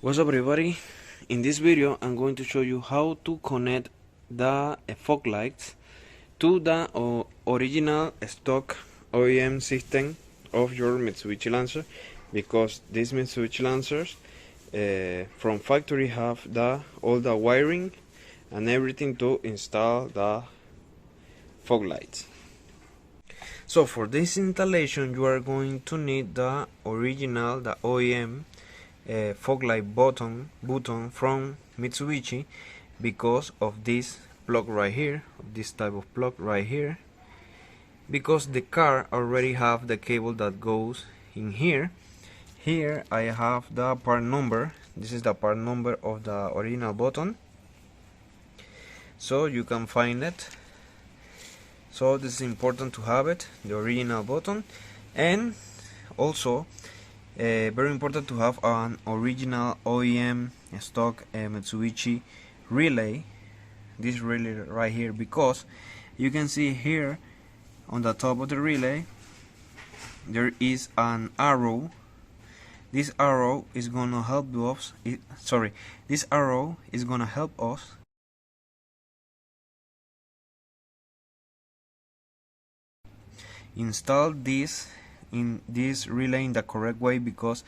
What's up everybody? In this video I'm going to show you how to connect the fog lights to the original stock OEM system of your Mitsubishi Lancer, because these Mitsubishi Lancers from factory have all the wiring and everything to install the fog lights. So for this installation you are going to need the original, the OEM fog light button from Mitsubishi, because of this plug right here, this type of plug right here, because the car already have the cable that goes in here. Here I have the part number. This is the part number of the original button, so you can find it. So this is important to have it, the original button. And also very important to have an original OEM stock Mitsubishi relay, this relay right here, because you can see here on the top of the relay there is an arrow. This arrow is gonna help us, this arrow is gonna help us install this in this relay in the correct way, because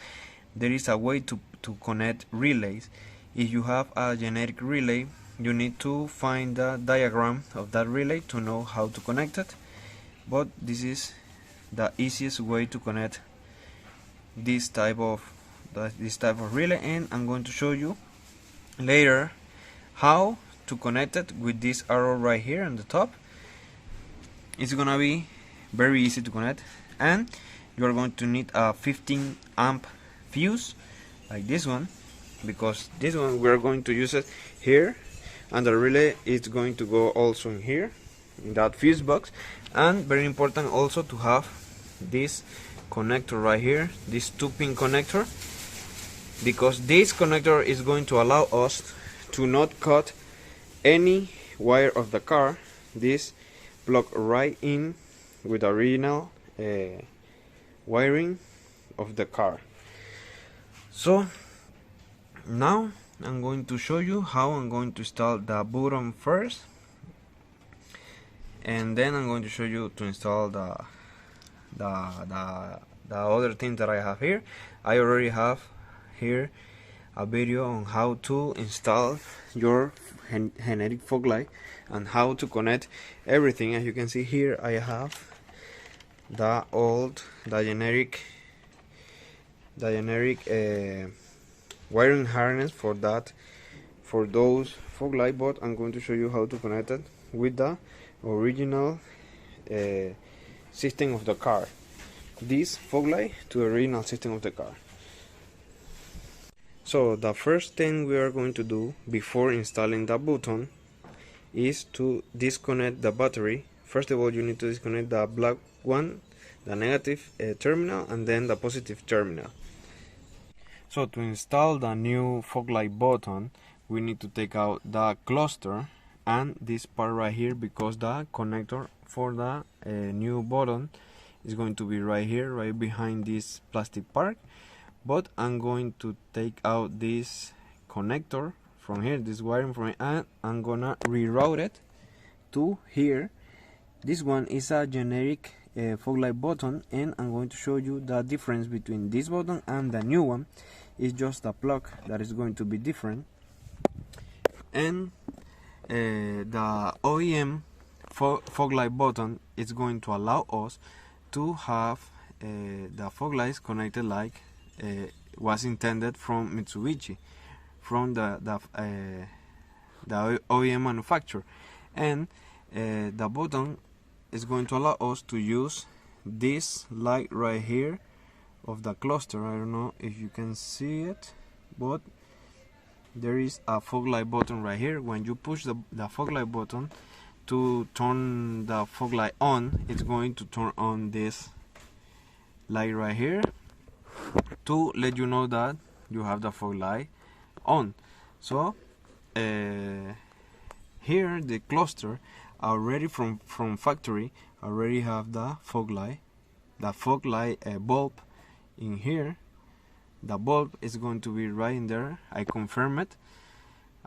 there is a way to connect relays. If you have a generic relay, you need to find the diagram of that relay to know how to connect it, but this is the easiest way to connect this type of relay, and I'm going to show you later how to connect it with this arrow right here on the top. It's gonna be very easy to connect, and you are going to need a 15 amp fuse like this one, because this one we are going to use it here, and the relay is going to go also in here in that fuse box. And very important also to have this connector right here, this 2-pin connector, because this connector is going to allow us to not cut any wire of the car. This plug right in with the original wiring of the car. So now I'm going to show you how I'm going to install the button first, and then I'm going to show you to install the other things that I have here. I already have here a video on how to install your generic fog light and how to connect everything. As you can see here, I have the generic wiring harness for those fog light, but I'm going to show you how to connect it with the original system of the car, this fog light to the original system of the car. So the first thing we are going to do before installing the button is to disconnect the battery. First of all, you need to disconnect the black one, the negative terminal, and then the positive terminal. So to install the new fog light button, we need to take out the cluster and this part right here, because the connector for the new button is going to be right here, right behind this plastic part. But I'm going to take out this connector from here, this wiring from here, and I'm gonna reroute it to here. This one is a generic fog light button, and I'm going to show you the difference between this button and the new one. It's just a plug that is going to be different. And the OEM fog light button is going to allow us to have the fog lights connected like was intended from Mitsubishi, from the OEM manufacturer. And the button is going to allow us to use this light right here of the cluster. I don't know if you can see it, but there is a fog light button right here. When you push the fog light button to turn the fog light on, it's going to turn on this light right here to let you know that you have the fog light on. So here the cluster already from factory already have the fog light bulb in here, the bulb is going to be right in there. I confirm it.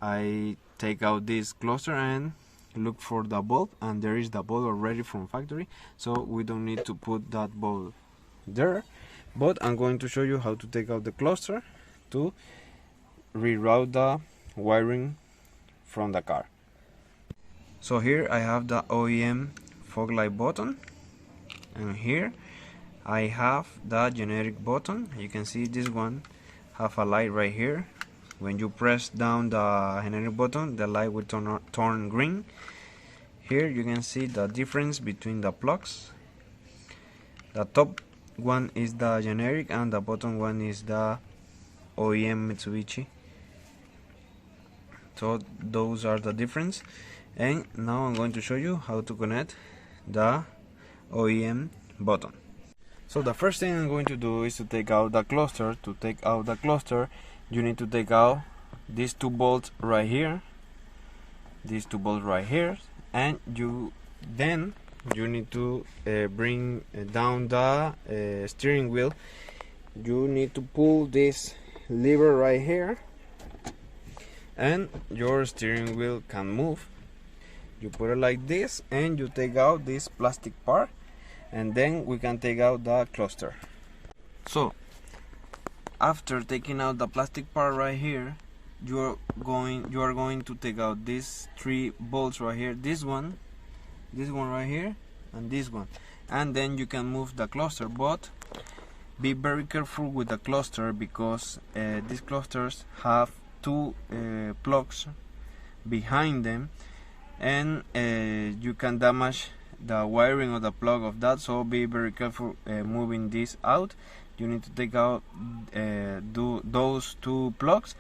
I take out this cluster and look for the bulb, and there is the bulb already from factory, so we don't need to put that bulb there. But I'm going to show you how to take out the cluster to reroute the wiring from the car. So here I have the OEM fog light button, and here I have the generic button. You can see this one have a light right here. When you press down the generic button, the light will turn green. Here you can see the difference between the plugs. The top one is the generic and the bottom one is the OEM Mitsubishi. So those are the difference. And now I'm going to show you how to connect the OEM button. So the first thing I'm going to do is to take out the cluster. To take out the cluster, you need to take out these two bolts right here, these two bolts right here, and you need to bring down the steering wheel. You need to pull this lever right here, and your steering wheel can move. You put it like this, and you take out this plastic part, and then we can take out the cluster. So after taking out the plastic part right here, you are going to take out these three bolts right here, this one right here, and this one, and then you can move the cluster. But be very careful with the cluster, because these clusters have two plugs behind them, and you can damage the wiring of the plug of that. So be very careful moving this out. You need to take out those two plugs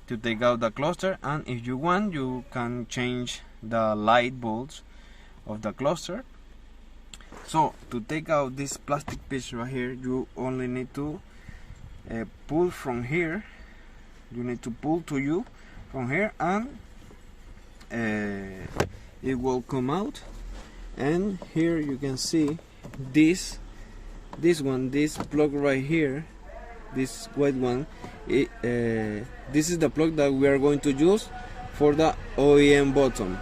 to take out the cluster, and if you want, you can change the light bulbs of the cluster. So to take out this plastic piece right here, you only need to pull from here. You need to pull to you from here, and it will come out. And here you can see this plug right here, this white one. This is the plug that we are going to use for the OEM button.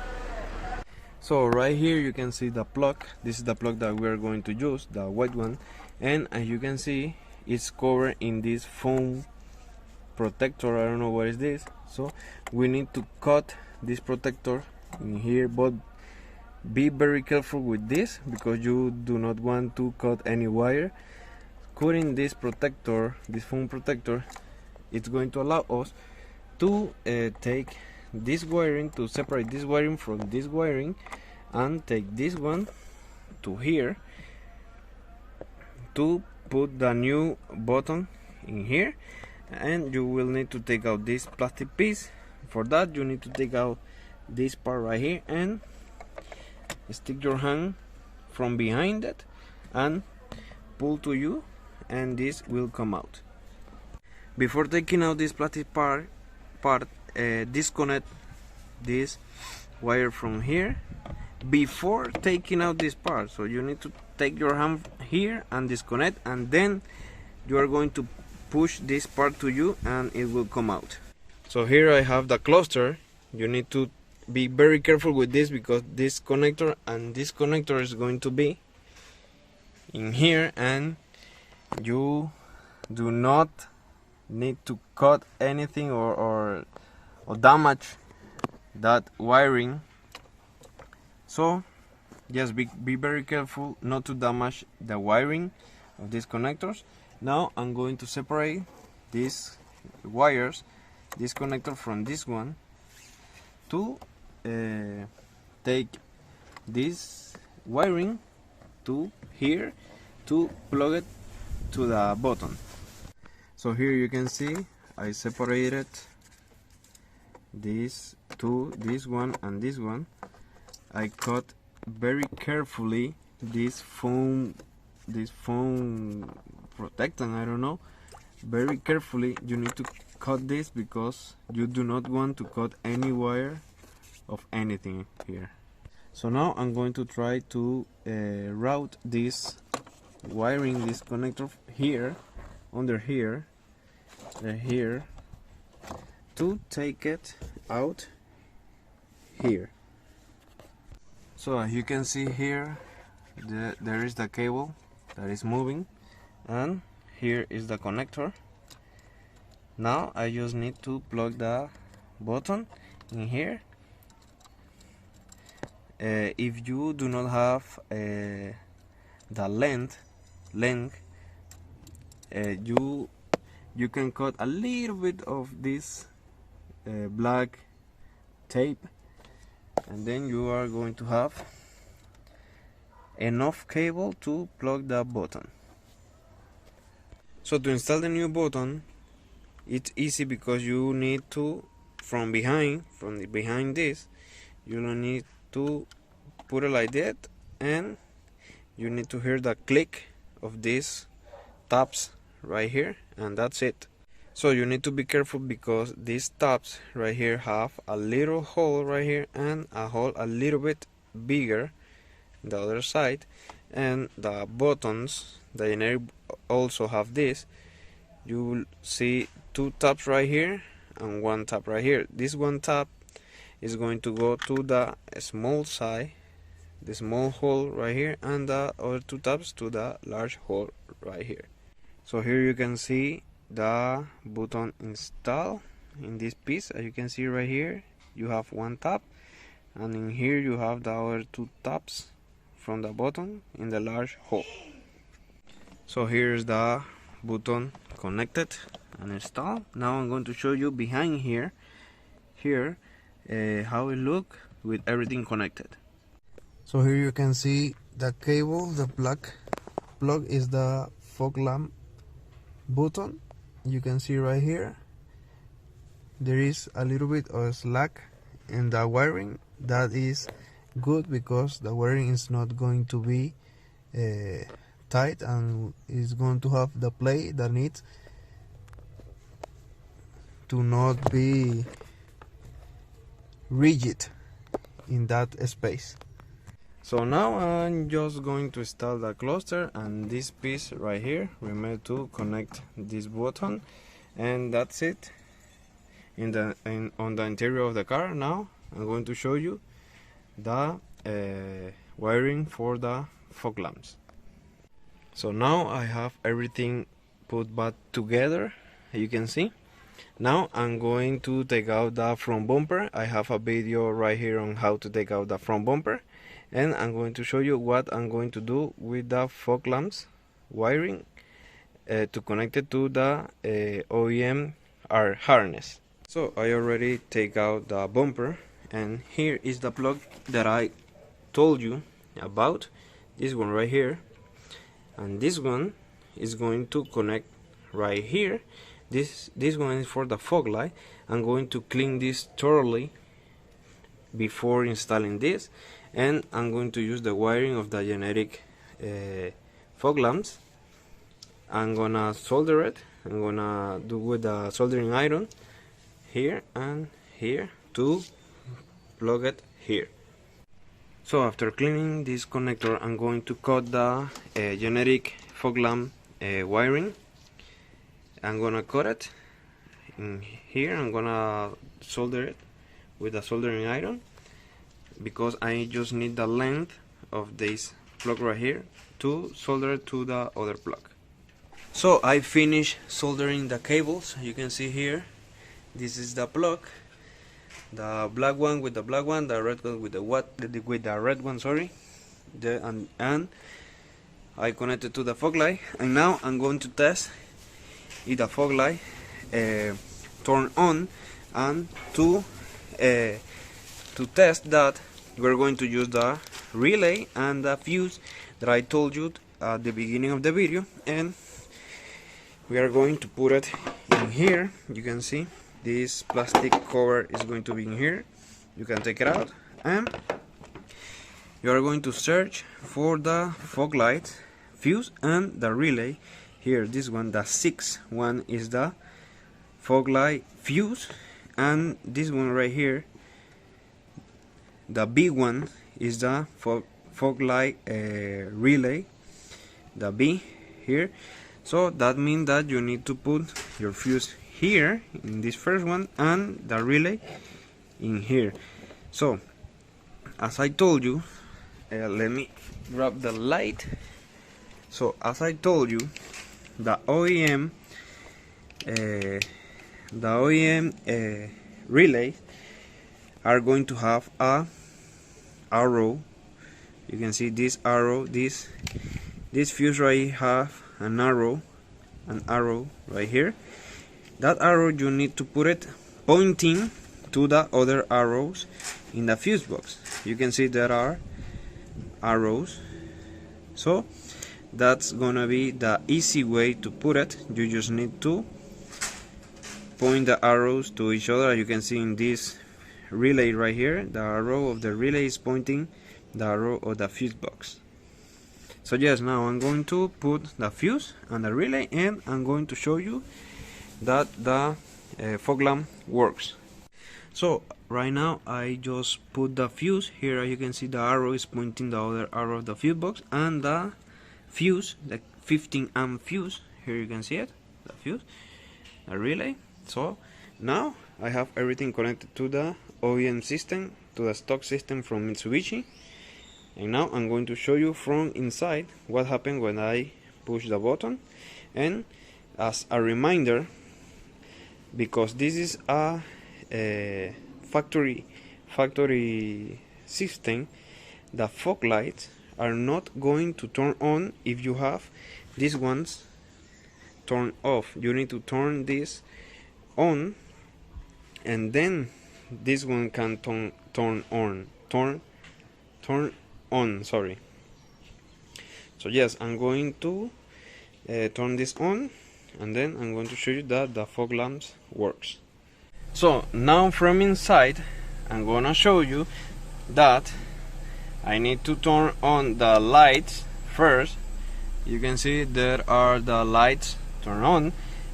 So right here you can see the plug. This is the plug that we are going to use, the white one, and as you can see, it's covered in this foam protector. I don't know what is this. So we need to cut this protector in here, but be very careful with this, because you do not want to cut any wire. Cutting this protector, this foam protector, it's going to allow us to take this wiring, to separate this wiring from this wiring, and take this one to here to put the new button in here. And you will need to take out this plastic piece. For that, you need to take out this part right here and stick your hand from behind it and pull to you, and this will come out. Before taking out this plastic part, disconnect this wire from here before taking out this part. So you need to take your hand here and disconnect, and then you are going to push this part to you, and it will come out. So here I have the cluster. You need to be very careful with this, because this connector and this connector is going to be in here, and you do not need to cut anything or damage that wiring. So just be very careful not to damage the wiring of these connectors. Now I'm going to separate these wires, this connector from this one, to take this wiring to here to plug it to the button. So here you can see I separated these two, this one and this one. I cut very carefully this foam protectant, I don't know, very carefully. You need to cut this because you do not want to cut any wire of anything here. So now I'm going to try to route this wiring, this connector here, under here, here to take it out here. So as you can see here, there is the cable that is moving, and here is the connector. Now I just need to plug the button in here. If you do not have the length, you can cut a little bit of this black tape, and then you are going to have enough cable to plug the button. So to install the new button, it's easy because you need to, from behind this, you don't need to put it like that, and you need to hear the click of these tabs right here, and that's it. So you need to be careful because these tabs right here have a little hole right here and a hole a little bit bigger the other side, and the buttons, the generic, also have this. You will see two tabs right here and one tab right here. This one tab is going to go to the small side, the small hole right here, and the other two tabs to the large hole right here. So here you can see the button installed in this piece. As you can see right here, you have one tab, and in here you have the other two tabs from the button in the large hole. So here's the button connected and installed. Now I'm going to show you behind here how it look with everything connected. So here you can see the cable, the plug is the fog lamp button. You can see right here there is a little bit of slack in the wiring. That is good because the wiring is not going to be tight and is going to have the play that needs to not be rigid in that space. So now I'm just going to install the cluster and this piece right here. Remember to connect this button, and that's it. On the interior of the car, now I'm going to show you the wiring for the fog lamps. So now I have everything put back together, you can see. Now I'm going to take out the front bumper. I have a video right here on how to take out the front bumper, and I'm going to show you what I'm going to do with the fog lamps wiring to connect it to the OEM harness. So I already take out the bumper, and here is the plug that I told you about, this one right here, and this one is going to connect right here. This one is for the fog light. I'm going to clean this thoroughly before installing this, and I'm going to use the wiring of the generic fog lamps. I'm gonna solder it. I'm gonna do with the soldering iron here and here to plug it here. So after cleaning this connector, I'm going to cut the generic fog lamp wiring. I'm gonna cut it in here. I'm gonna solder it with a soldering iron because I just need the length of this plug right here to solder it to the other plug. So I finished soldering the cables. You can see here, this is the plug, the black one with the black one, the red one with the red one, sorry. And I connected to the fog light, and now I'm going to test if the fog light turn on, and to test that we're going to use the relay and the fuse that I told you at the beginning of the video, and we are going to put it in here. You can see this plastic cover is going to be in here. You can take it out, and you are going to search for the fog light fuse and the relay. Here, this one, the 6 one, is the fog light fuse, and this one right here, the big one, is the fog light relay, the B here. So that means that you need to put your fuse here in this first one, and the relay in here. So as I told you, let me grab the light. So as I told you, the OEM relays are going to have a arrow. You can see this arrow, this fuse right have an arrow right here. That arrow you need to put it pointing to the other arrows in the fuse box. You can see there are arrows, so that's gonna be the easy way to put it. You just need to point the arrows to each other. As you can see in this relay right here, the arrow of the relay is pointing the arrow of the fuse box. So yes, now I'm going to put the fuse and the relay, and I'm going to show you that the fog lamp works. So right now I just put the fuse here. As you can see, the arrow is pointing the other arrow of the fuse box, and the fuse, the 15 amp fuse, here you can see it, the fuse, the relay. So now I have everything connected to the OEM system, to the stock system from Mitsubishi. And now I'm going to show you from inside what happened when I push the button. And as a reminder, because this is a factory system, the fog lights are not going to turn on if you have these ones turned off. You need to turn this on, and then this one can turn on, sorry. So yes, I'm going to turn this on, and then I'm going to show you that the fog lamps works. So now from inside I'm gonna show you that I need to turn on the lights first. You can see there are the lights turn on,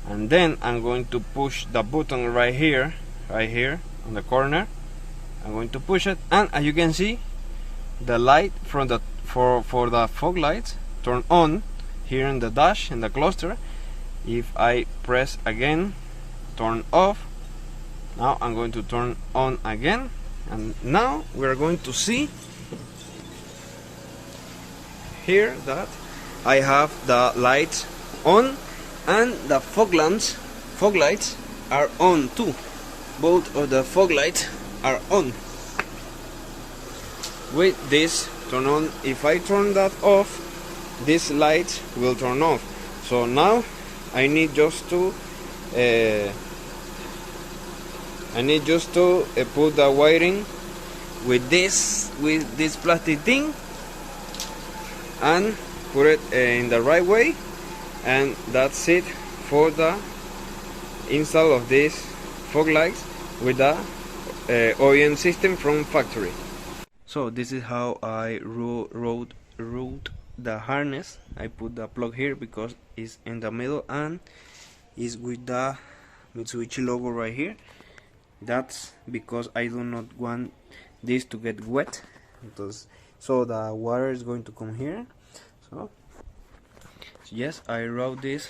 and then I'm going to push the button right here on the corner. I'm going to push it, and as you can see, the light from the for the fog lights turn on here in the dash, in the cluster. If I press again, turn off. Now I'm going to turn on again, and now we're going to see here that I have the lights on, and the fog lights are on too. Both of the fog lights are on. With this turn on, if I turn that off, this light will turn off. So now I need just to put the wiring with this plastic thing and put it in the right way, and that's it for the install of these fog lights with the OEM system from factory. So this is how I route the harness. I put the plug here because it's in the middle and is with the Mitsubishi logo right here. That's because I do not want this to get wet, so the water is going to come here. So yes, I route this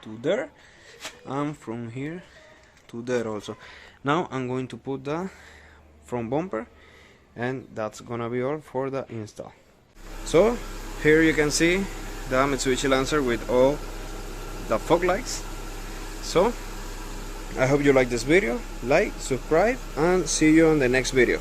to there, and from here to there also. Now I'm going to put the front bumper, and that's gonna be all for the install. So here you can see the Mitsubishi Lancer with all the fog lights. So I hope you like this video. Like, subscribe, and see you on the next video.